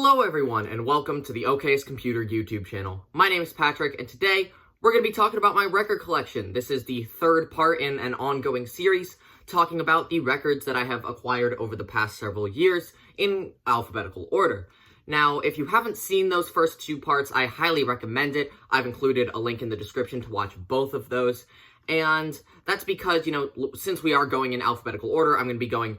Hello everyone, and welcome to the OK's Computer YouTube channel. My name is Patrick, and today we're going to be talking about my record collection. This is the third part in an ongoing series talking about the records that I have acquired over the past several years in alphabetical order. Now, if you haven't seen those first two parts, I highly recommend it. I've included a link in the description to watch both of those, and that's because, since we are going in alphabetical order, I'm going to be going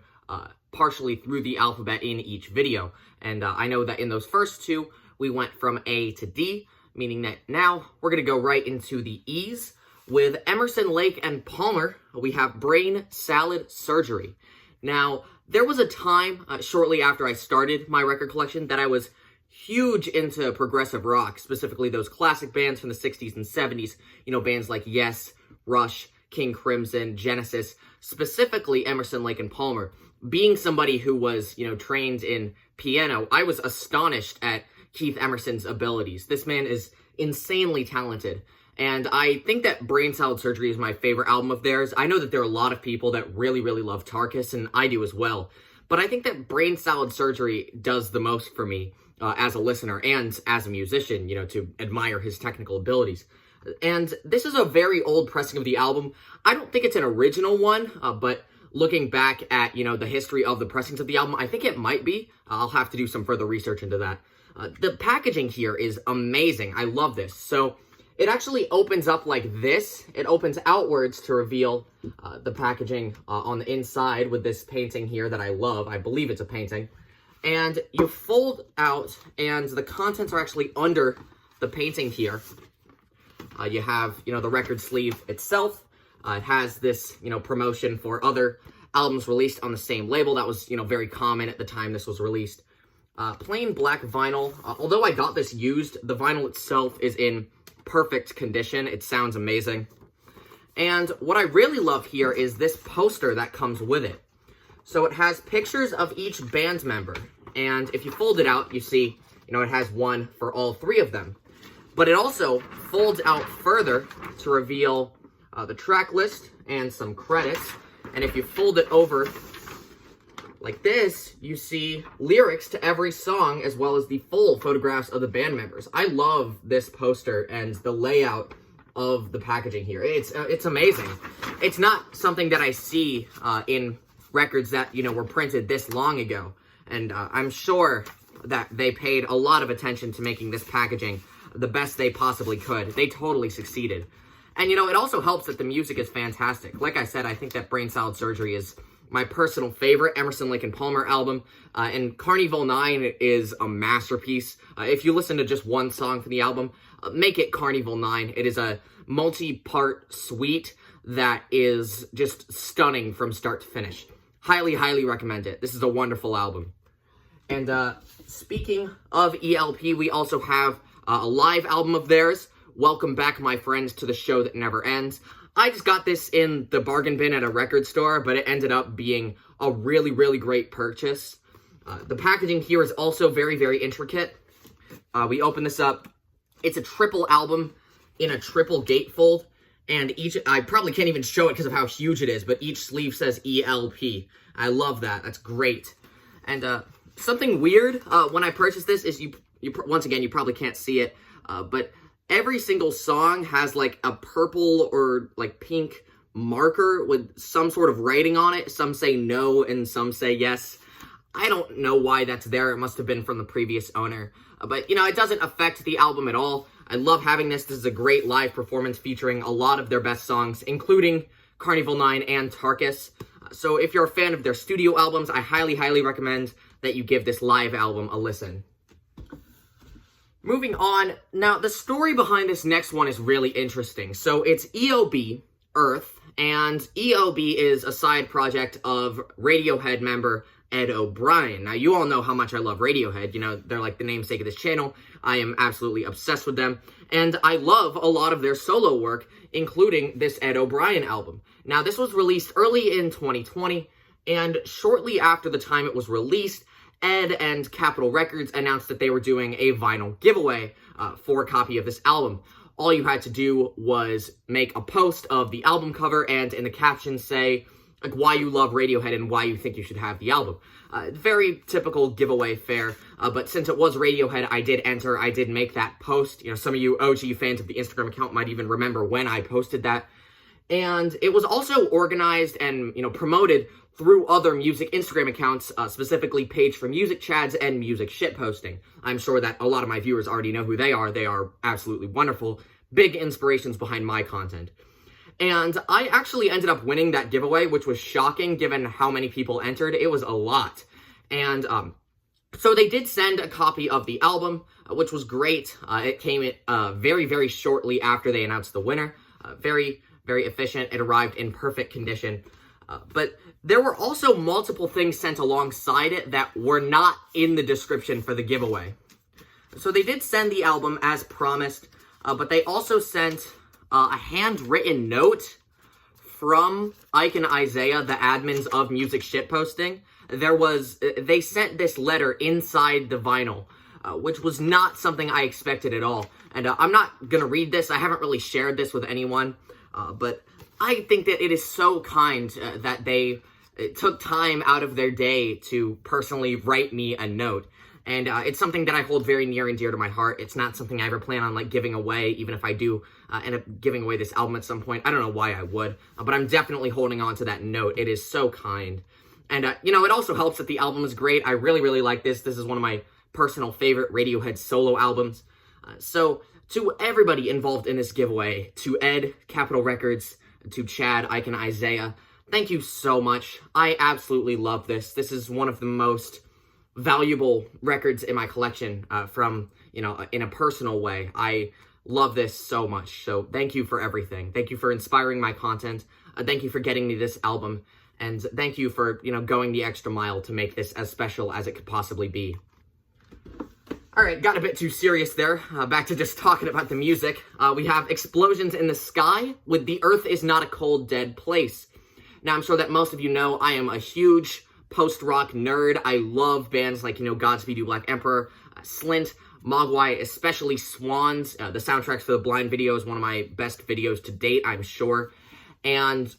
partially through the alphabet in each video. And I know that in those first two, we went from A to D, meaning that now we're going to go right into the E's. With Emerson, Lake, and Palmer, we have Brain Salad Surgery. Now, there was a time shortly after I started my record collection that I was huge into progressive rock, specifically those classic bands from the 60s and 70s, bands like Yes, Rush, King Crimson, Genesis, specifically Emerson, Lake, and Palmer. Being somebody who was, trained in piano, I was astonished at Keith Emerson's abilities. This man is insanely talented, and I think that Brain Salad Surgery is my favorite album of theirs. I know that there are a lot of people that really, really love Tarkus, and I do as well, but I think that Brain Salad Surgery does the most for me as a listener and as a musician, to admire his technical abilities. And this is a very old pressing of the album. I don't think it's an original one, but looking back at, the history of the pressings of the album, I think it might be. I'll have to do some further research into that. The packaging here is amazing. I love this. So it actually opens up like this. It opens outwards to reveal the packaging on the inside with this painting here that I love. I believe it's a painting. And you fold out, and the contents are actually under the painting here. You have, the record sleeve itself. It has this, promotion for other albums released on the same label. That was, very common at the time this was released. Plain black vinyl. Although I got this used, the vinyl itself is in perfect condition. It sounds amazing. And what I really love here is this poster that comes with it. So it has pictures of each band member. And if you fold it out, you see, it has one for all three of them. But it also folds out further to reveal the track list and some credits. And if you fold it over like this, you see lyrics to every song as well as the full photographs of the band members. I love this poster and the layout of the packaging here. It's amazing. It's not something that I see in records that, were printed this long ago. And I'm sure that they paid a lot of attention to making this packaging the best they possibly could. They totally succeeded. And, it also helps that the music is fantastic. Like I said, I think that Brain Salad Surgery is my personal favorite Emerson, Lake, and Palmer album. And Carnival 9 is a masterpiece. If you listen to just one song from the album, make it Carnival 9. It is a multi-part suite that is just stunning from start to finish. Highly, highly recommend it. This is a wonderful album. And speaking of ELP, we also have a live album of theirs, Welcome Back, My Friends, to the Show That Never Ends. I just got this in the bargain bin at a record store, but it ended up being a really, really great purchase. The packaging here is also very, very intricate. We open this up. It's a triple album in a triple gatefold, and I probably can't even show it because of how huge it is, but each sleeve says ELP. I love that. That's great. And something weird when I purchased this is once again, you probably can't see it, but every single song has like a purple or like pink marker with some sort of writing on it. Some say no and some say yes. I don't know why that's there. It must have been from the previous owner. But, it doesn't affect the album at all. I love having this. This is a great live performance featuring a lot of their best songs, including Carnival 9 and Tarkus. So if you're a fan of their studio albums, I highly, highly recommend that you give this live album a listen. Moving on, now the story behind this next one is really interesting. So it's EOB, Earth, and EOB is a side project of Radiohead member Ed O'Brien. Now you all know how much I love Radiohead, they're like the namesake of this channel. I am absolutely obsessed with them, and I love a lot of their solo work, including this Ed O'Brien album. Now this was released early in 2020, and shortly after the time it was released, Ed and Capitol Records announced that they were doing a vinyl giveaway for a copy of this album. All you had to do was make a post of the album cover and in the caption say, like, why you love Radiohead and why you think you should have the album. Very typical giveaway fare. but since it was Radiohead, I did make that post. You know, some of you OG fans of the Instagram account might even remember when I posted that. And it was also organized and, you know, promoted through other music Instagram accounts, specifically Page for Music Chads and Music Shitposting. I'm sure that a lot of my viewers already know who they are. They are absolutely wonderful, big inspirations behind my content. And I actually ended up winning that giveaway, which was shocking given how many people entered. It was a lot. And so they did send a copy of the album, which was great. It came very, very shortly after they announced the winner. Very, very efficient. It arrived in perfect condition. But there were also multiple things sent alongside it that were not in the description for the giveaway. So they did send the album as promised, but they also sent a handwritten note from Ike and Isaiah, the admins of Music Shitposting. They sent this letter inside the vinyl, which was not something I expected at all. And I'm not going to read this. I haven't really shared this with anyone, but I think that it is so kind that they took time out of their day to personally write me a note. And it's something that I hold very near and dear to my heart. It's not something I ever plan on, like, giving away, even if I do end up giving away this album at some point. I don't know why I would, but I'm definitely holding on to that note. It is so kind. And, you know, it also helps that the album is great. I really, really like this. This is one of my personal favorite Radiohead solo albums. So, to everybody involved in this giveaway, to Ed, Capitol Records, to Chad, Ike, and Isaiah, thank you so much. I absolutely love this. This is one of the most valuable records in my collection from, you know, in a personal way. I love this so much. So thank you for everything. Thank you for inspiring my content. Thank you for getting me this album. And thank you for, you know, going the extra mile to make this as special as it could possibly be. All right, got a bit too serious there. Back to just talking about the music. We have Explosions in the Sky with The Earth Is Not a Cold, Dead Place. Now, I'm sure that most of you know I am a huge post-rock nerd. I love bands like, you know, Godspeed You Black Emperor, Slint, Mogwai, especially Swans. The soundtracks for the Blind video is one of my best videos to date, I'm sure. And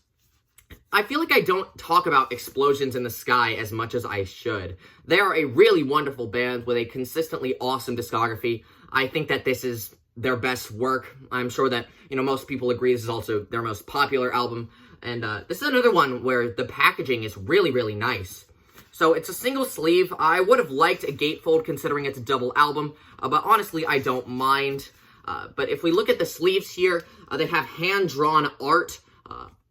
I feel like I don't talk about Explosions in the Sky as much as I should. They are a really wonderful band with a consistently awesome discography. I think that this is their best work. I'm sure that, you know, most people agree this is also their most popular album. And this is another one where the packaging is really, really nice. So it's a single sleeve. I would have liked a gatefold considering it's a double album, but honestly, I don't mind. But if we look at the sleeves here, they have hand-drawn art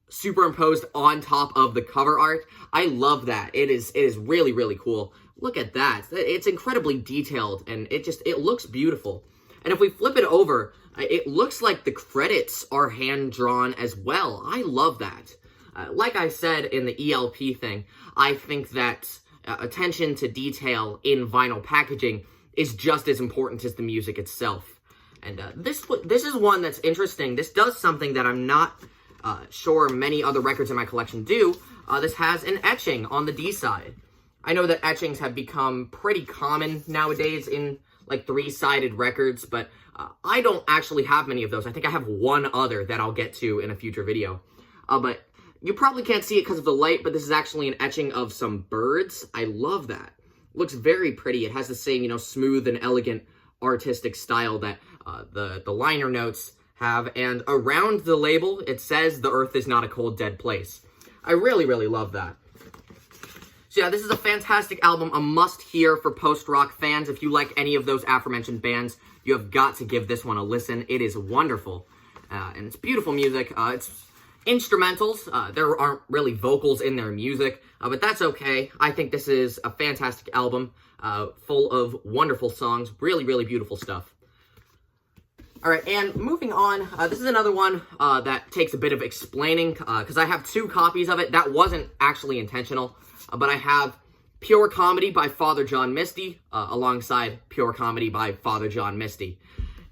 superimposed on top of the cover art. I love that. It is really, really cool. Look at that. It's incredibly detailed, and it looks beautiful. And if we flip it over, it looks like the credits are hand-drawn as well. I love that. Like I said in the ELP thing, I think that attention to detail in vinyl packaging is just as important as the music itself. And this is one that's interesting. This does something that I'm not sure many other records in my collection do. This has an etching on the D side. I know that etchings have become pretty common nowadays in, like, three-sided records, but I don't actually have many of those. I think I have one other that I'll get to in a future video. But you probably can't see it because of the light, but this is actually an etching of some birds. I love that. It looks very pretty. It has the same, you know, smooth and elegant artistic style that the liner notes have. And around the label, it says, "The Earth Is Not a Cold, Dead Place." I really, really love that. So yeah, this is a fantastic album, a must-hear for post-rock fans. If you like any of those aforementioned bands, you have got to give this one a listen. It is wonderful, and it's beautiful music. It's instrumentals. There aren't really vocals in their music, but that's okay. I think this is a fantastic album, full of wonderful songs. Really, really beautiful stuff. All right, and moving on, this is another one that takes a bit of explaining, because I have two copies of it. That wasn't actually intentional. But I have Pure Comedy by Father John Misty, alongside Pure Comedy by Father John Misty.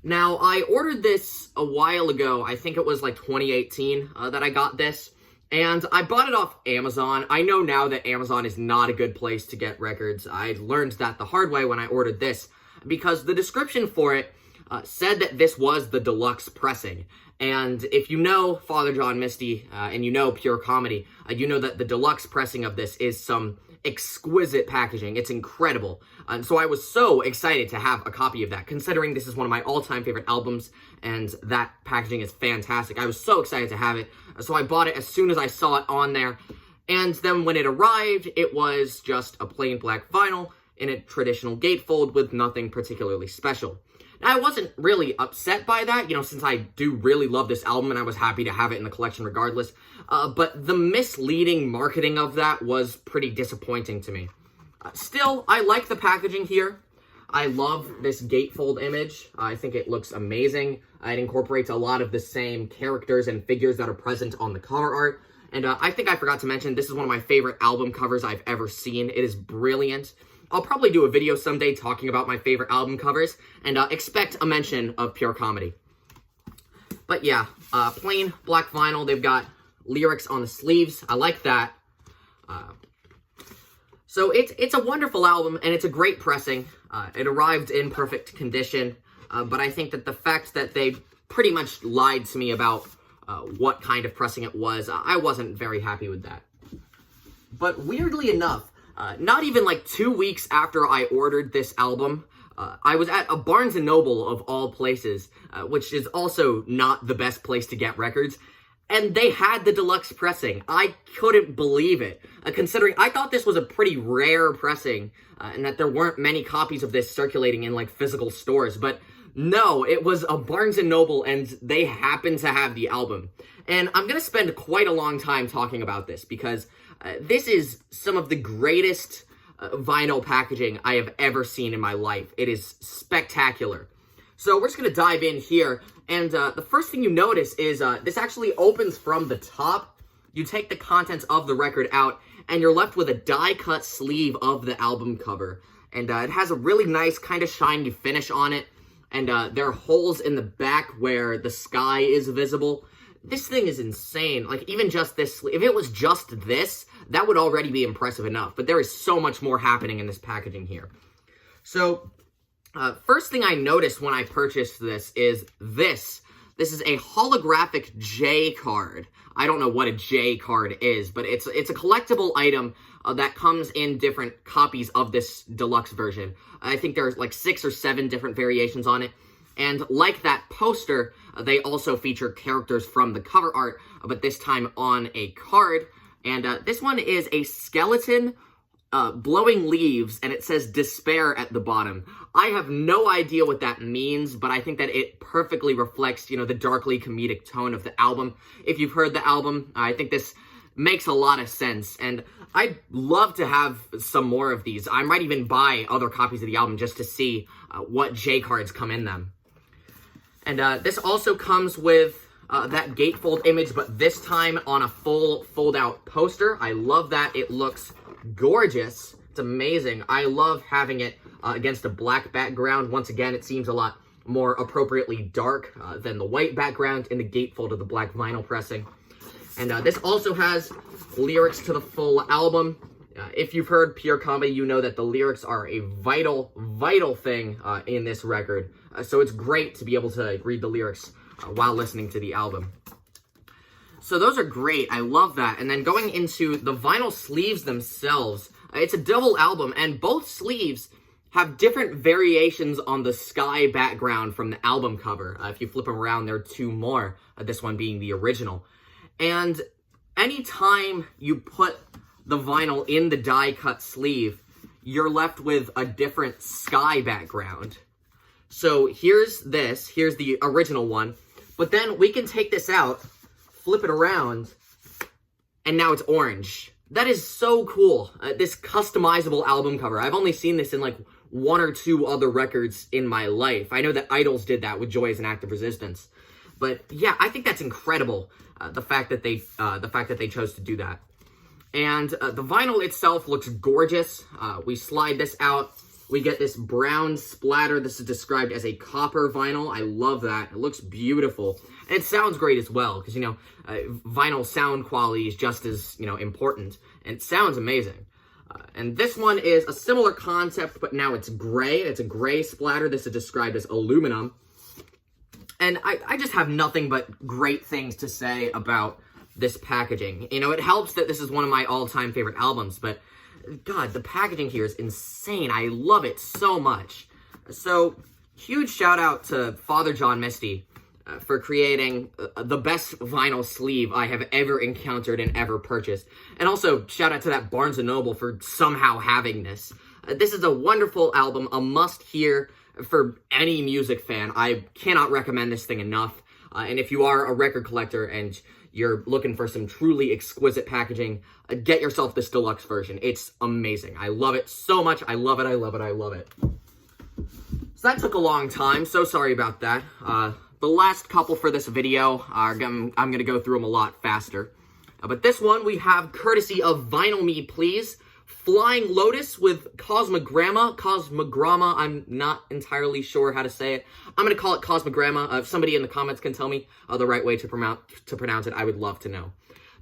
Now, I ordered this a while ago. I think it was like 2018 that I got this. And I bought it off Amazon. I know now that Amazon is not a good place to get records. I learned that the hard way when I ordered this, because the description for it said that this was the deluxe pressing. And if you know Father John Misty, and you know Pure Comedy, you know that the deluxe pressing of this is some exquisite packaging. It's incredible. And so I was so excited to have a copy of that, considering this is one of my all-time favorite albums, and that packaging is fantastic. I was so excited to have it, so I bought it as soon as I saw it on there. And then when it arrived, it was just a plain black vinyl in a traditional gatefold with nothing particularly special. Now, I wasn't really upset by that, since I do really love this album and I was happy to have it in the collection regardless. But the misleading marketing of that was pretty disappointing to me. Still, I like the packaging here. I love this gatefold image. I think it looks amazing. It incorporates a lot of the same characters and figures that are present on the cover art. And I think I forgot to mention, this is one of my favorite album covers I've ever seen. It is brilliant. I'll probably do a video someday talking about my favorite album covers, and expect a mention of Pure Comedy. But yeah, plain black vinyl. They've got lyrics on the sleeves. I like that. So it's a wonderful album, and it's a great pressing. It arrived in perfect condition, but I think that the fact that they pretty much lied to me about what kind of pressing it was, I wasn't very happy with that. But weirdly enough, not even like 2 weeks after I ordered this album, I was at a Barnes & Noble of all places, which is also not the best place to get records, and they had the deluxe pressing. I couldn't believe it, considering I thought this was a pretty rare pressing, and that there weren't many copies of this circulating in like physical stores, but no, it was a Barnes & Noble, and they happened to have the album. And I'm going to spend quite a long time talking about this, because this is some of the greatest vinyl packaging I have ever seen in my life. It is spectacular. So we're just going to dive in here, and the first thing you notice is this actually opens from the top. You take the contents of the record out, and you're left with a die-cut sleeve of the album cover. And it has a really nice kind of shiny finish on it, and there are holes in the back where the sky is visible. This thing is insane. Like, even just this, if it was just this, that would already be impressive enough. But there is so much more happening in this packaging here. So, first thing I noticed when I purchased this is this. This is a holographic J card. I don't know what a J card is, but it's a collectible item that comes in different copies of this deluxe version. I think there's like 6 or 7 different variations on it. And like that poster, they also feature characters from the cover art, but this time on a card. And this one is a skeleton blowing leaves, and it says despair at the bottom. I have no idea what that means, but I think that it perfectly reflects, the darkly comedic tone of the album. If you've heard the album, I think this makes a lot of sense, and I'd love to have some more of these. I might even buy other copies of the album just to see what J cards come in them. And this also comes with that gatefold image, but this time on a full fold-out poster. I love that. It looks gorgeous. It's amazing. I love having it against a black background. Once again, it seems a lot more appropriately dark than the white background in the gatefold of the black vinyl pressing. And this also has lyrics to the full album. If you've heard Pure Comedy, you know that the lyrics are a vital, vital thing in this record. So it's great to be able to read the lyrics while listening to the album. So those are great. I love that. And then going into the vinyl sleeves themselves, it's a double album, and both sleeves have different variations on the sky background from the album cover. If you flip them around, there are 2 more, this one being the original. And anytime you put the vinyl in the die-cut sleeve, you're left with a different sky background. So here's the original one, but then we can take this out, flip it around, and now it's orange. That is so cool, this customizable album cover. I've only seen this in like 1 or 2 other records in my life. I know that Idols did that with Joy is an Act of Resistance. But yeah, I think that's incredible, the fact that they chose to do that. And the vinyl itself looks gorgeous. We slide this out. We get this brown splatter. This is described as a copper vinyl. I love that. It looks beautiful. And it sounds great as well, because, vinyl sound quality is just as, important. And it sounds amazing. And this one is a similar concept, but now it's gray. It's a gray splatter. This is described as aluminum. And I just have nothing but great things to say about this packaging. It helps that this is one of my all-time favorite albums, but God, the packaging here is insane. I love it so much. So, huge shout out to Father John Misty for creating the best vinyl sleeve I have ever encountered and ever purchased. And also, shout out to that Barnes & Noble for somehow having this. This is a wonderful album, a must-hear for any music fan. I cannot recommend this thing enough. And if you are a record collector and you're looking for some truly exquisite packaging, get yourself this deluxe version. It's amazing. I love it so much. I love it, I love it, I love it. So that took a long time. So sorry about that. The last couple for this video, I'm going to go through them a lot faster. But this one we have courtesy of Vinyl Me Please. Flying Lotus with Cosmogramma. I'm not entirely sure how to say it. I'm going to call it Cosmogramma. If somebody in the comments can tell me the right way to pronounce it, I would love to know.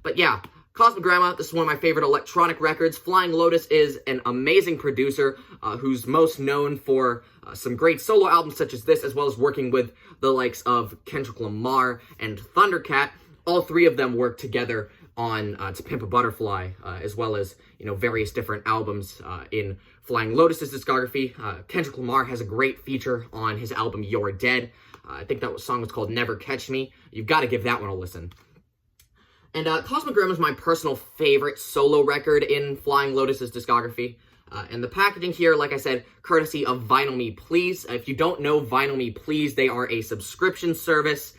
But yeah, Cosmogramma, this is one of my favorite electronic records. Flying Lotus is an amazing producer who's most known for some great solo albums such as this, as well as working with the likes of Kendrick Lamar and Thundercat. All three of them work together on To Pimp a Butterfly, as well as, various different albums in Flying Lotus's discography. Kendrick Lamar has a great feature on his album You're Dead. I think that song was called Never Catch Me. You've got to give that one a listen. And Cosmogramma is my personal favorite solo record in Flying Lotus's discography. And the packaging here, like I said, courtesy of Vinyl Me Please. If you don't know Vinyl Me Please, they are a subscription service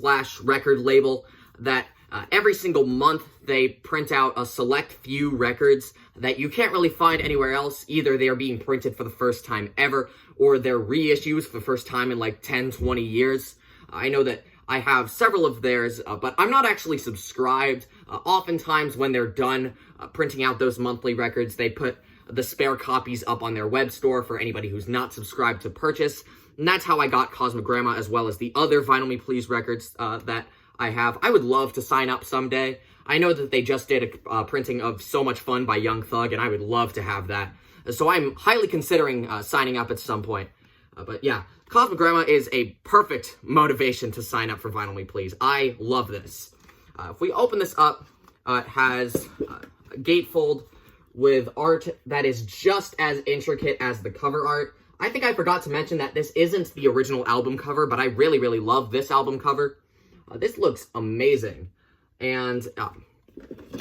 / record label that every single month they print out a select few records that you can't really find anywhere else. Either they are being printed for the first time ever, or they're reissues for the first time in like 10, 20 years. I know that I have several of theirs, but I'm not actually subscribed. Oftentimes when they're done printing out those monthly records, they put the spare copies up on their web store for anybody who's not subscribed to purchase. And that's how I got Cosmogramma, as well as the other Vinyl Me Please records that I have. I would love to sign up someday. I know that they just did a printing of So Much Fun by Young Thug, and I would love to have that. So I'm highly considering signing up at some point. But yeah, Cosmogramma is a perfect motivation to sign up for Vinyl Me Please. I love this. If we open this up, it has a gatefold with art that is just as intricate as the cover art. I think I forgot to mention that this isn't the original album cover, but I really, really love this album cover. This looks amazing. And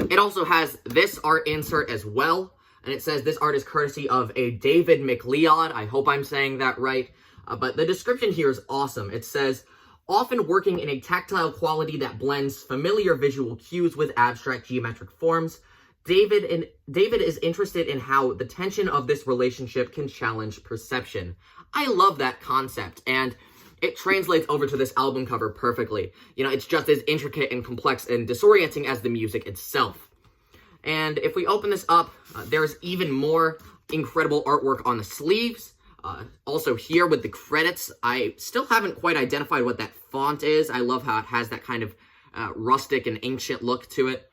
it also has this art insert as well. And it says this art is courtesy of a David McLeod. I hope I'm saying that right. But the description here is awesome. It says, often working in a tactile quality that blends familiar visual cues with abstract geometric forms, David is interested in how the tension of this relationship can challenge perception. I love that concept, and it translates over to this album cover perfectly. It's just as intricate and complex and disorienting as the music itself. And if we open this up, there's even more incredible artwork on the sleeves. Also here with the credits, I still haven't quite identified what that font is. I love how it has that kind of rustic and ancient look to it.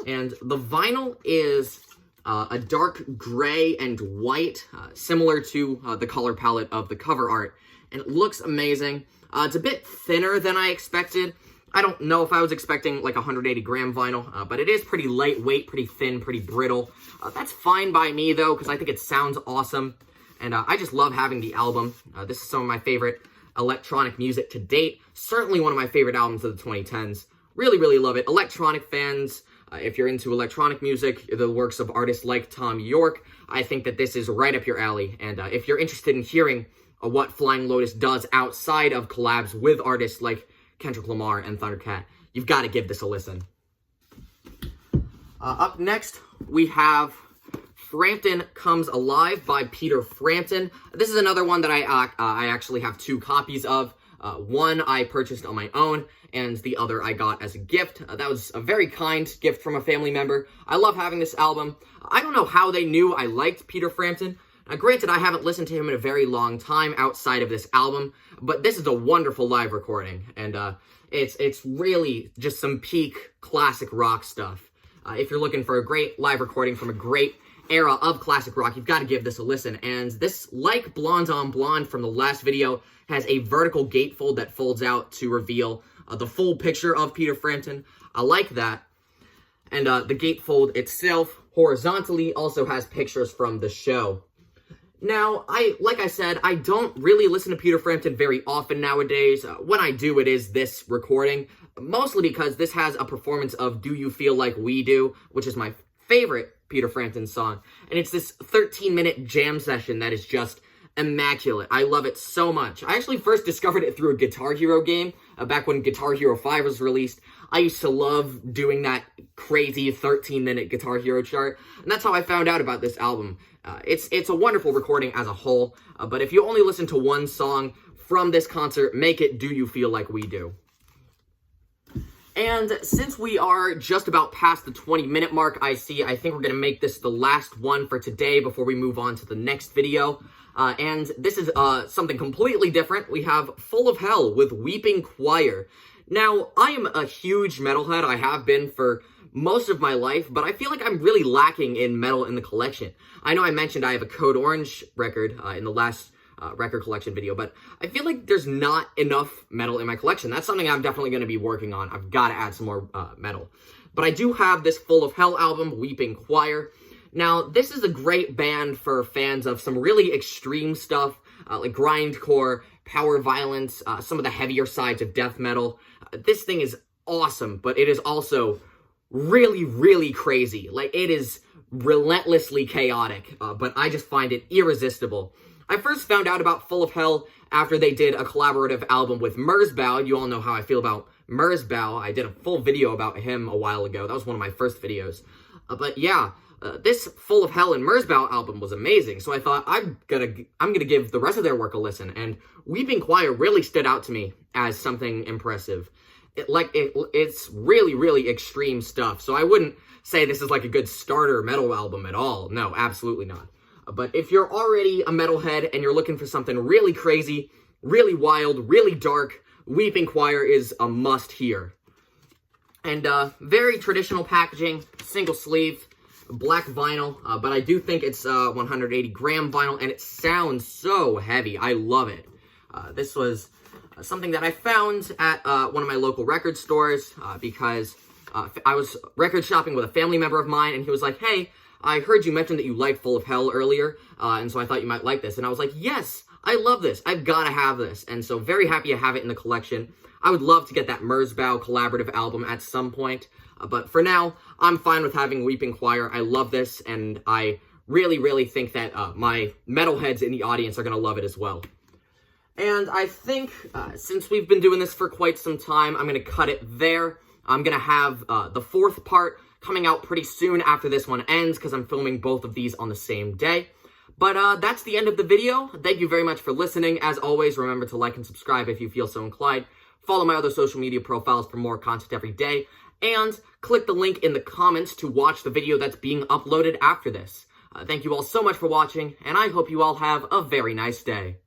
And the vinyl is a dark gray and white, similar to the color palette of the cover art. And it looks amazing. It's a bit thinner than I expected. I don't know if I was expecting like 180 gram vinyl, but it is pretty lightweight, pretty thin, pretty brittle. That's fine by me though, because I think it sounds awesome. And I just love having the album. This is some of my favorite electronic music to date. Certainly one of my favorite albums of the 2010s. Really, really love it. Electronic fans, if you're into electronic music, the works of artists like Tom York, I think that this is right up your alley. And if you're interested in hearing what Flying Lotus does outside of collabs with artists like Kendrick Lamar and Thundercat, you've got to give this a listen. Up next, we have Frampton Comes Alive by Peter Frampton. This is another one that I actually have 2 copies of. One I purchased on my own, and the other I got as a gift. That was a very kind gift from a family member. I love having this album. I don't know how they knew I liked Peter Frampton. Now, granted, I haven't listened to him in a very long time outside of this album, but this is a wonderful live recording, and it's really just some peak classic rock stuff. If you're looking for a great live recording from a great era of classic rock, you've got to give this a listen. And this, like Blonde on Blonde from the last video, has a vertical gatefold that folds out to reveal the full picture of Peter Frampton. I like that. And the gatefold itself horizontally also has pictures from the show. Now, like I said, I don't really listen to Peter Frampton very often nowadays. When I do, it is this recording, mostly because this has a performance of Do You Feel Like We Do, which is my favorite Peter Frampton song. And it's this 13-minute jam session that is just immaculate. I love it so much. I actually first discovered it through a Guitar Hero game, back when Guitar Hero 5 was released. I used to love doing that crazy 13-minute Guitar Hero chart, and that's how I found out about this album. It's a wonderful recording as a whole, but if you only listen to one song from this concert, make it Do You Feel Like We Do. And since we are just about past the 20-minute mark, I think we're going to make this the last one for today before we move on to the next video. And this is something completely different. We have Full of Hell with Weeping Choir. Now, I am a huge metalhead. I have been for most of my life, but I feel like I'm really lacking in metal in the collection. I know I mentioned I have a Code Orange record in the last record collection video, but I feel like there's not enough metal in my collection. That's something I'm definitely going to be working on. I've got to add some more metal. But I do have this Full of Hell album, Weeping Choir. Now, this is a great band for fans of some really extreme stuff, like grindcore, power violence, some of the heavier sides of death metal. This thing is awesome, but it is also really, really crazy. Like, it is relentlessly chaotic, but I just find it irresistible. I first found out about Full of Hell after they did a collaborative album with Merzbow. You all know how I feel about Merzbow. I did a full video about him a while ago. That was one of my first videos. But yeah, this Full of Hell and Merzbow album was amazing. So I thought I'm gonna give the rest of their work a listen. And Weeping Choir really stood out to me as something impressive. It's really, really extreme stuff. So I wouldn't say this is like a good starter metal album at all. No, absolutely not. But if you're already a metalhead and you're looking for something really crazy, really wild, really dark, Weeping Choir is a must-hear. And very traditional packaging, single sleeve, black vinyl, but I do think it's 180-gram vinyl, and it sounds so heavy. I love it. This was something that I found at one of my local record stores because I was record shopping with a family member of mine, and he was like, hey, I heard you mention that you liked Full of Hell earlier, and so I thought you might like this. And I was like, yes, I love this. I've got to have this. And so very happy to have it in the collection. I would love to get that Merzbow collaborative album at some point. But for now, I'm fine with having Weeping Choir. I love this, and I really, really think that my metalheads in the audience are going to love it as well. And I think, since we've been doing this for quite some time, I'm going to cut it there. I'm going to have the fourth part coming out pretty soon after this one ends, because I'm filming both of these on the same day. But that's the end of the video. Thank you very much for listening. As always, remember to like and subscribe if you feel so inclined. Follow my other social media profiles for more content every day. And click the link in the comments to watch the video that's being uploaded after this. Thank you all so much for watching, and I hope you all have a very nice day.